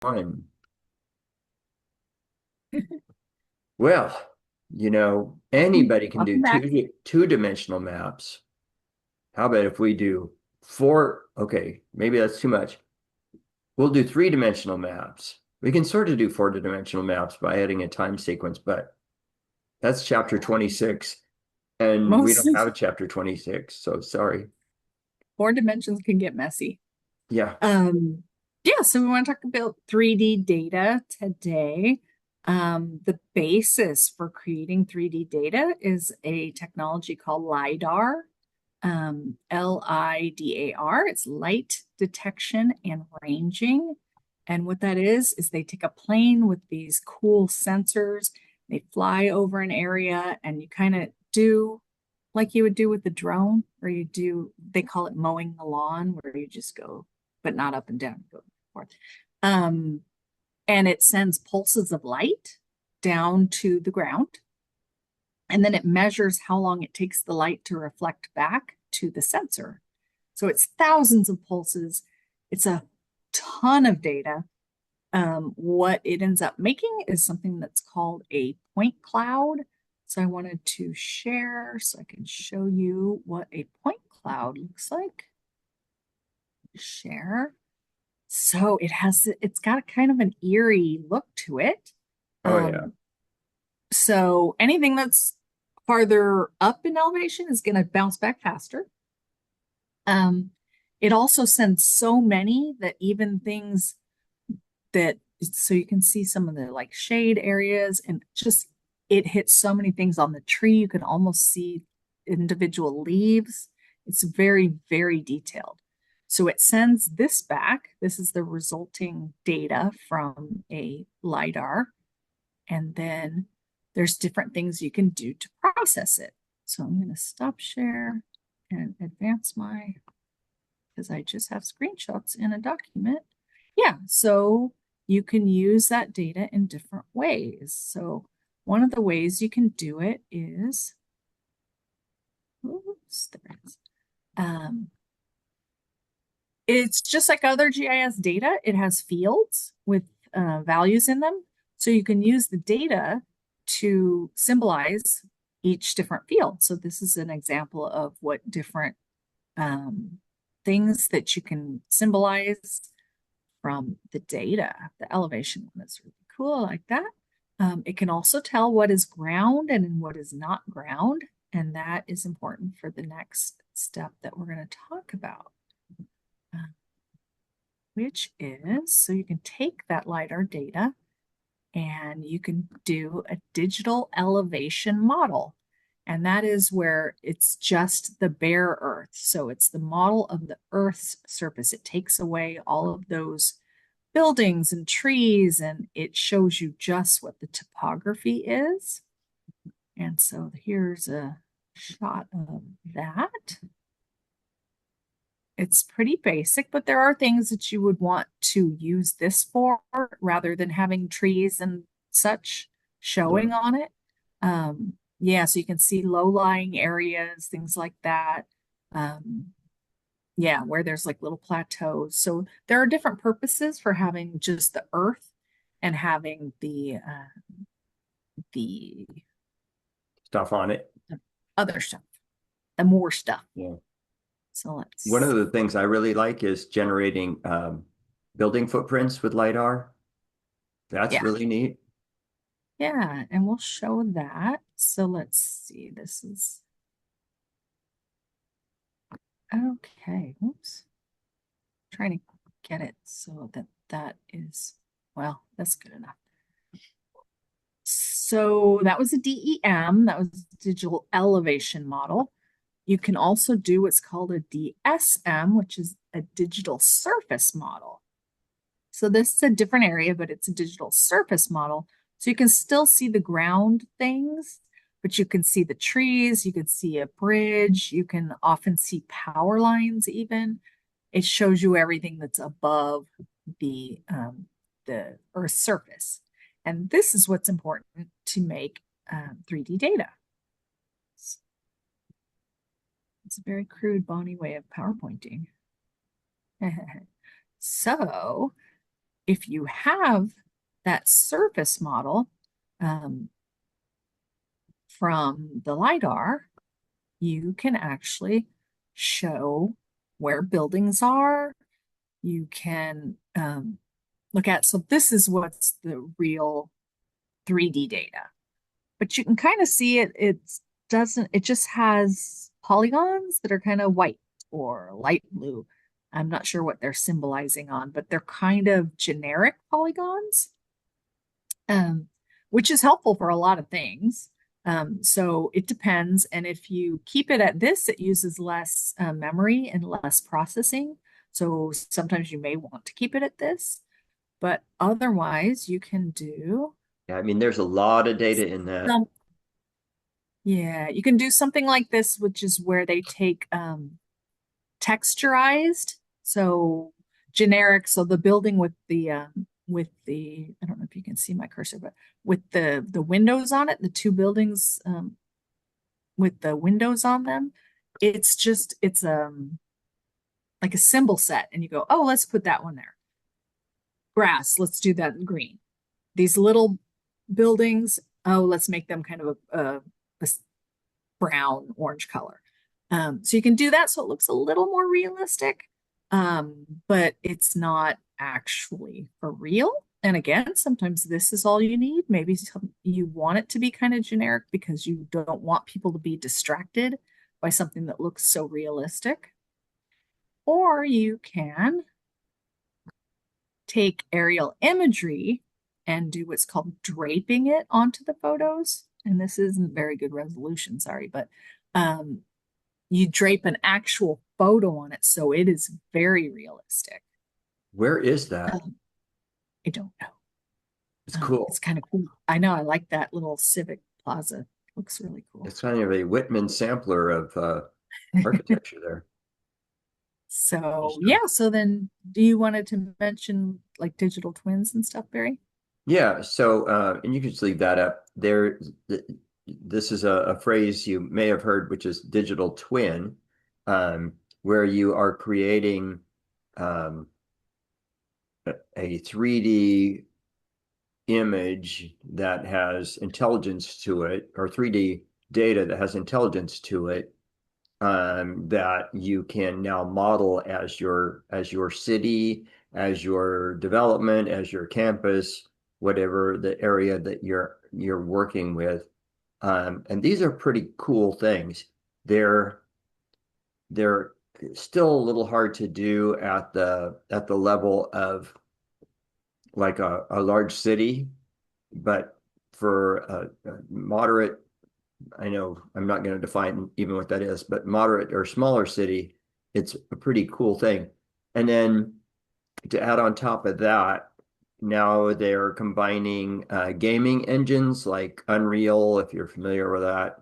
Fine. Well, anybody can Welcome do back. two-dimensional maps. How about if we do four? Okay, maybe that's too much. We'll do three-dimensional maps. We can sort of do four-dimensional maps by adding a time sequence, but that's chapter 26, and we Most don't have a chapter 26, so sorry. four dimensions can get messy. Yeah. Um, yeah, so we want to talk about 3D data today. The basis for creating 3D data is a technology called LIDAR, LIDAR. It's light detection and ranging. And what that is they take a plane with these cool sensors, they fly over an area, and you kind of do like you would do with the drone, where you do, they call it mowing the lawn, where you just go, but not up and down, go forth. Um, and it sends pulses of light down to the ground. And then it measures how long it takes the light to reflect back to the sensor. So it's thousands of pulses. It's a ton of data. What it ends up making is something that's called a point cloud. So I wanted to share so I can show you what a point cloud looks like. Share. So it's got a kind of an eerie look to it. Oh yeah. Um, so anything that's farther up in elevation is going to bounce back faster. Um, it also sends so many that even things that, so you can see some of the like shade areas, and just it hits so many things on the tree. You can almost see individual leaves. It's very, very detailed. So it sends this back. This is the resulting data from a LIDAR. And then there's different things you can do to process it. So I'm going to stop share and advance my, because I just have screenshots in a document. Yeah, so you can use that data in different ways. So one of the ways you can do it is, oops, there it is. It's just like other GIS data. It has fields with values in them. So you can use the data to symbolize each different field. So this is an example of what different um, things that you can symbolize from the data. The elevation one is really cool, like that. It can also tell what is ground and what is not ground. And that is important for the next step that we're going to talk about. Which is, so you can take that LiDAR data and you can do a digital elevation model. And that is where it's just the bare earth. So it's the model of the earth's surface. It takes away all of those buildings and trees, and it shows you just what the topography is. And so here's a shot of that. It's pretty basic, but there are things that you would want to use this for rather than having trees and such Yeah. showing on it. Yeah, so you can see low-lying areas, things like that. Um, yeah, where there's like little plateaus. So there are different purposes for having just the earth and having the Stuff on it. other stuff, the more stuff. Yeah. So let's One of the see. things I really like is generating building footprints with LiDAR. That's Yeah. really neat. Yeah, and we'll show that. So let's see. This is okay. Oops. Trying to get it so that that is, well, that's good enough. So that was a DEM, that was digital elevation model. You can also do what's called a DSM, which is a digital surface model. So this is a different area, but it's a digital surface model. So you can still see the ground things, but you can see the trees, you can see a bridge, you can often see power lines even. It shows you everything that's above the Earth's surface. And this is what's important to make 3D data. It's a very crude Bonnie way of PowerPointing. So if you have that surface model um, from the LIDAR, you can actually show where buildings are. You can look at, so this is what's the real 3D data. But you can kind of see it, it just has polygons that are kind of white or light blue. I'm not sure what they're symbolizing on, but they're kind of generic polygons, um, which is helpful for a lot of things. So it depends. And if you keep it at this, it uses less memory and less processing. So sometimes you may want to keep it at this, but otherwise you can do Yeah, I mean, there's a lot of data in that. some, yeah, you can do something like this, which is where they take texturized, so generic, so the building with the, I don't know if you can see my cursor, but with the windows on it, the two buildings with the windows on them, it's like a symbol set, and you go, oh, let's put that one there. Grass, let's do that in green. These little buildings, oh, let's make them kind of a brown orange color. So you can do that so it looks a little more realistic, but it's not actually for real. And again, sometimes this is all you need. Maybe you want it to be kind of generic because you don't want people to be distracted by something that looks so realistic. Or you can take aerial imagery and do what's called draping it onto the photos. And this isn't very good resolution, sorry, but um, you drape an actual photo on it so it is very realistic. Where is that? Um, I don't know. It's cool. It's kind of cool. I know. I like that little civic plaza. Looks really cool. It's kind of a Whitman sampler of architecture there. So Interesting. yeah. So then, do you wanted to mention like digital twins and stuff, Barry? Yeah, so and you can just leave that up. This is a phrase you may have heard, which is digital twin, where you are creating um, a 3D image that has intelligence to it, or 3D data that has intelligence to it, that you can now model as your city, as your development, as your campus, whatever the area that you're working with. And these are pretty cool things. They're they're still a little hard to do at the level of like a large city, but for a moderate, I know I'm not going to define even what that is, but moderate or smaller city, it's a pretty cool thing. And then to add on top of that, now they're combining gaming engines like Unreal, if you're familiar with that.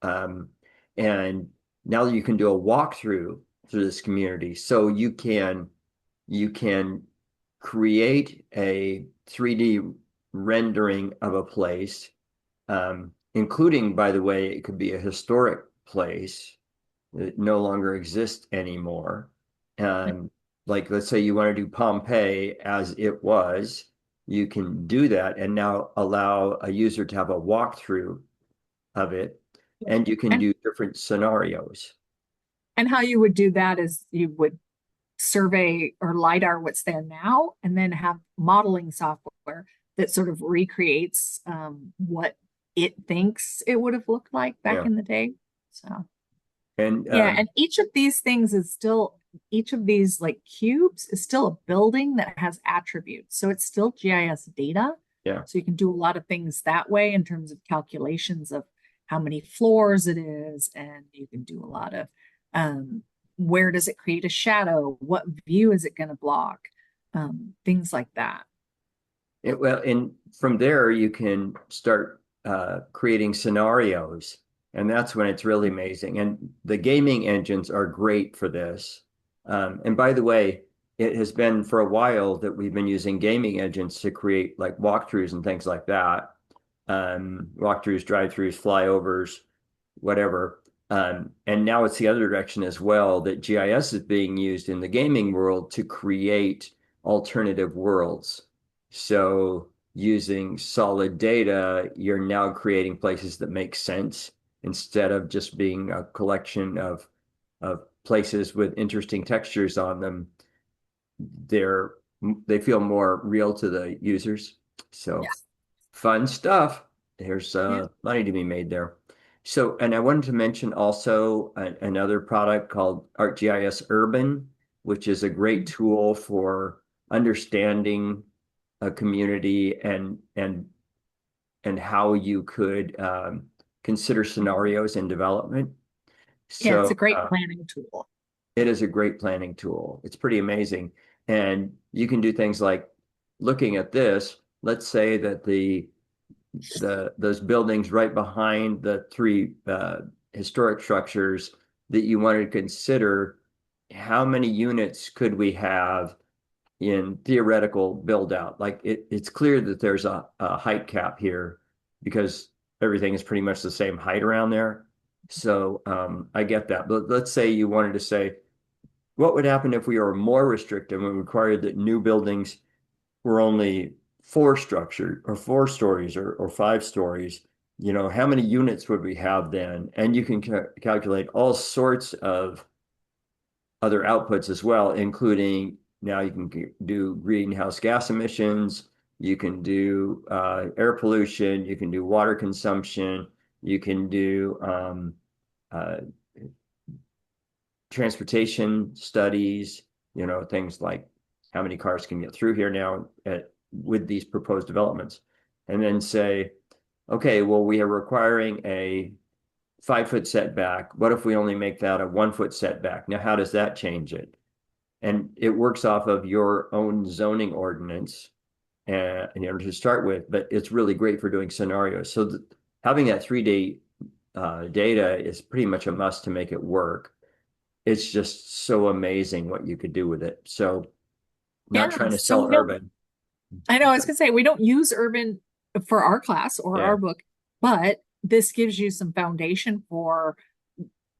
Um, and now you can do a walkthrough through this community. So you can create a 3D rendering of a place, including, by the way, it could be a historic place that no longer exists anymore. Like, let's say you want to do Pompeii as it was, you can do that and now allow a user to have a walkthrough of it, and you can And do different scenarios. and how you would do that is you would survey or LIDAR what's there now, and then have modeling software that sort of recreates what it thinks it would have looked like back Yeah. in the day. So And yeah, and each of these things is still, each of these like cubes is still a building that has attributes. So it's still GIS data. yeah, So you can do a lot of things that way in terms of calculations of how many floors it is, and you can do a lot of where does it create a shadow? What view is it going to block? Things like that. well, and from there you can start creating scenarios, and that's when it's really amazing. And the gaming engines are great for this. And by the way, it has been for a while that we've been using gaming engines to create like walkthroughs and things like that. Walkthroughs, drive-throughs, flyovers, whatever. And now it's the other direction as well, that GIS is being used in the gaming world to create alternative worlds. So using solid data, you're now creating places that make sense instead of just being a collection of places with interesting textures on them. They're they feel more real to the users. Yeah. So fun stuff. There's Yeah. money to be made there. So, and I wanted to mention also another product called ArcGIS Urban, which is a great tool for understanding a community and how you could consider scenarios in development. Yeah, it's a So great planning tool. it is a great planning tool. It's pretty amazing. And you can do things like looking at this, let's say that the those buildings right behind the three historic structures that you wanted to consider, how many units could we have in theoretical build out? Like it's clear that there's a height cap here because everything is pretty much the same height around there. So I get that. But let's say you wanted to say, what would happen if we were more restrictive and required that new buildings were only four structured or four stories or five stories? You know, how many units would we have then? And you can calculate all sorts of other outputs as well, including now you can do greenhouse gas emissions, you can do air pollution, you can do water consumption, you can do uh, transportation studies, you know, things like how many cars can get through here now with these proposed developments. And then say, okay, well, we are requiring a 5 foot setback. What if we only make that a 1 foot setback? Now, how does that change it? And it works off of your own zoning ordinance to start with, but it's really great for doing scenarios. So having that 3D data is pretty much a must to make it work. It's just so amazing what you could do with it. So not Yeah. trying to So sell we don't, urban. I know I was gonna say we don't use Urban for our class or our Yeah. book, but this gives you some foundation for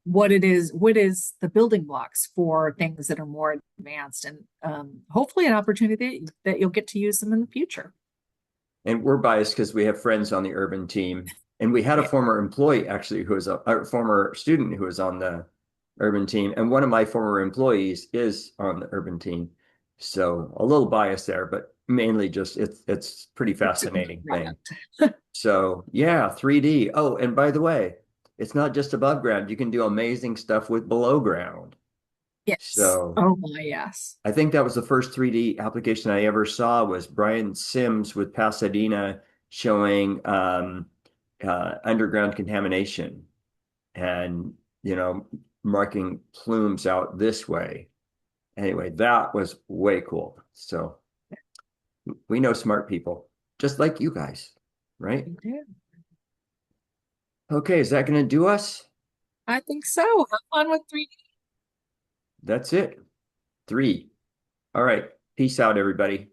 what it is, what is the building blocks for things that are more advanced and hopefully an opportunity that you'll get to use them in the future. And we're biased because we have friends on the urban team. And we had a Yeah. former employee actually who was a former student who was on the urban team. And one of my former employees is on the urban team. So a little bias there, but mainly just it's pretty It's a good fascinating thing. product. So yeah, 3D. Oh, and by the way, it's not just above ground. You can do amazing stuff with below ground. Yes. So Oh my, yes. I think that was the first 3D application I ever saw was Brian Sims with Pasadena showing underground contamination and, you know, marking plumes out this way. Anyway, that was way cool. So we know smart people, just like you guys, right? We do. Okay, is that going to do us? I think so. Have fun with 3D. That's it. Three. All right. Peace out, everybody.